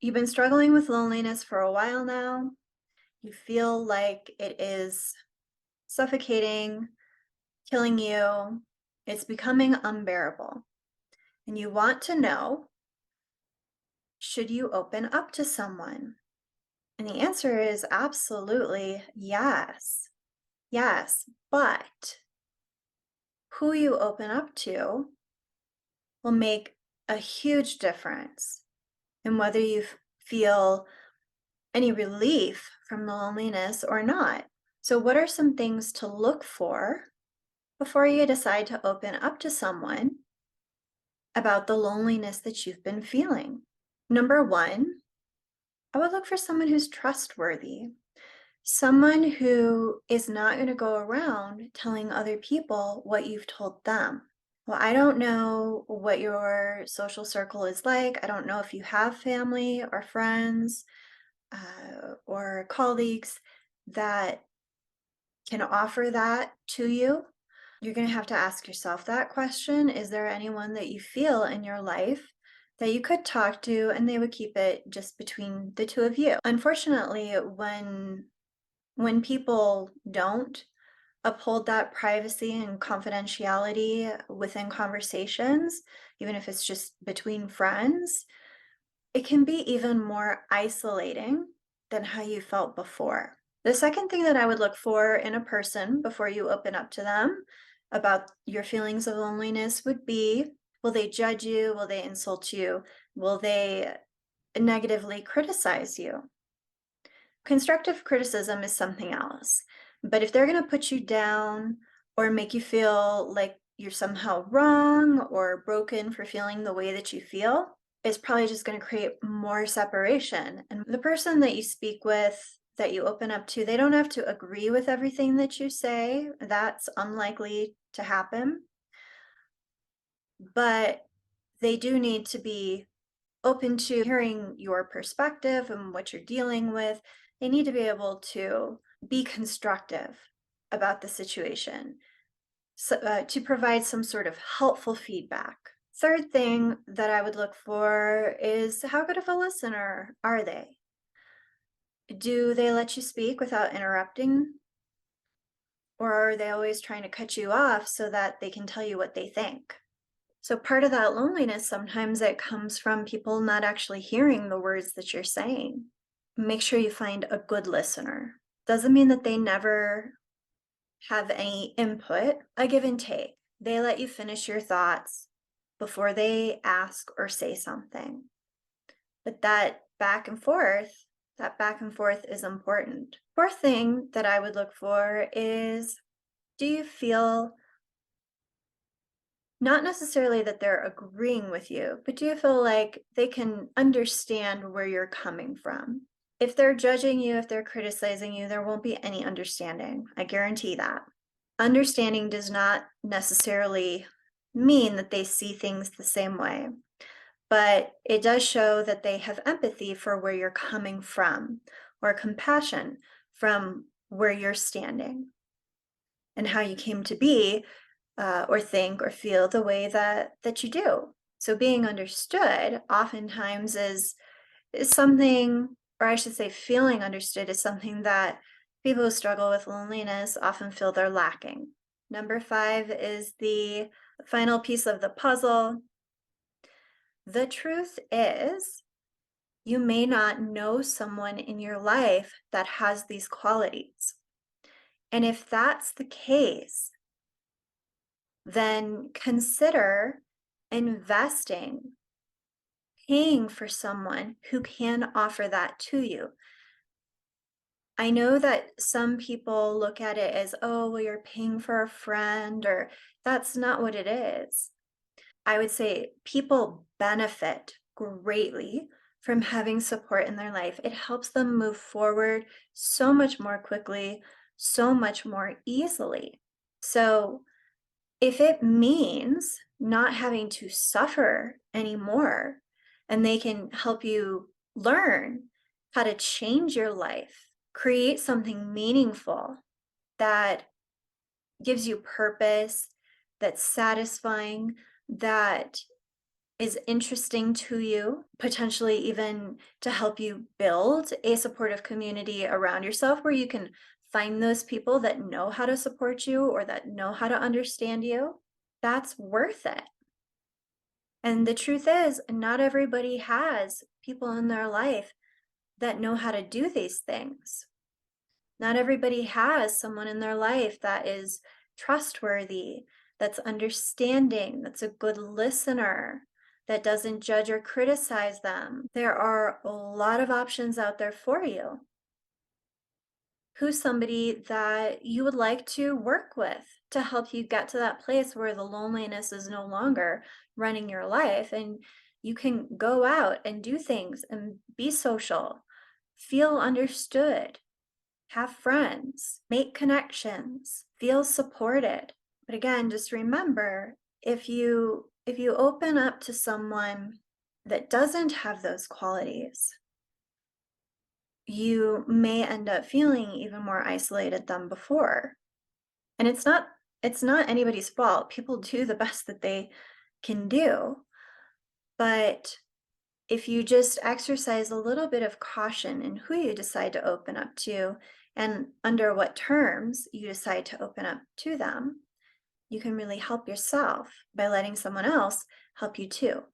You've been struggling with loneliness for a while now. You feel like it is suffocating, killing you. It's becoming unbearable. And you want to know, should you open up to someone? And the answer is absolutely yes. Yes. But who you open up to will make a huge difference in whether you feel any relief from the loneliness or not. So, what are some things to look for before you decide to open up to someone about the loneliness that you've been feeling? Number one, I would look for someone who's trustworthy, someone who is not going to go around telling other people what you've told them. Well, I don't know what your social circle is like. I don't know if you have family or friends or colleagues that can offer that to you. You're going to have to ask yourself that question. Is there anyone that you feel in your life that you could talk to and they would keep it just between the two of you? Unfortunately, when people don't uphold that privacy and confidentiality within conversations, even if it's just between friends, it can be even more isolating than how you felt before. The second thing that I would look for in a person before you open up to them about your feelings of loneliness would be, will they judge you? Will they insult you? Will they negatively criticize you? Constructive criticism is something else. But if they're going to put you down or make you feel like you're somehow wrong or broken for feeling the way that you feel, it's probably just going to create more separation. And the person that you speak with, that you open up to, they don't have to agree with everything that you say. That's unlikely to happen. But they do need to be open to hearing your perspective and what you're dealing with. They need to be able to be constructive about the situation, so, to provide some sort of helpful feedback. Third thing that I would look for is how good of a listener are they? Do they let you speak without interrupting? Or are they always trying to cut you off so that they can tell you what they think? So part of that loneliness, sometimes it comes from people not actually hearing the words that you're saying. Make sure you find a good listener. Doesn't mean that they never have any input, a give and take. They let you finish your thoughts before they ask or say something. But that back and forth is important. Fourth thing that I would look for is, do you feel not necessarily that they're agreeing with you, but do you feel like they can understand where you're coming from? If they're judging you, if they're criticizing you, there won't be any understanding. I guarantee that. Understanding does not necessarily mean that they see things the same way, but it does show that they have empathy for where you're coming from, or compassion from where you're standing and how you came to be, or think or feel the way that you do. So being understood oftentimes is something, or I should say feeling understood is something that people who struggle with loneliness often feel they're lacking. Number 5 is the final piece of the puzzle. The truth is, you may not know someone in your life that has these qualities. And if that's the case, then consider investing, paying for someone who can offer that to you. I know that some people look at it as, oh, well, you're paying for a friend, or that's not what it is. I would say people benefit greatly from having support in their life. It helps them move forward so much more quickly, so much more easily. So if it means not having to suffer anymore, and they can help you learn how to change your life, create something meaningful that gives you purpose, that's satisfying, that is interesting to you, potentially even to help you build a supportive community around yourself where you can find those people that know how to support you or that know how to understand you, that's worth it. And the truth is, not everybody has people in their life that know how to do these things. Not everybody has someone in their life that is trustworthy, that's understanding, that's a good listener, that doesn't judge or criticize them. There are a lot of options out there for you. Who's somebody that you would like to work with to help you get to that place where the loneliness is no longer running your life and you can go out and do things and be social, feel understood, have friends, make connections, feel supported. But again, just remember, if you open up to someone that doesn't have those qualities, you may end up feeling even more isolated than before. And it's not anybody's fault. People do the best that they can do. But if you just exercise a little bit of caution in who you decide to open up to and under what terms you decide to open up to them, you can really help yourself by letting someone else help you too.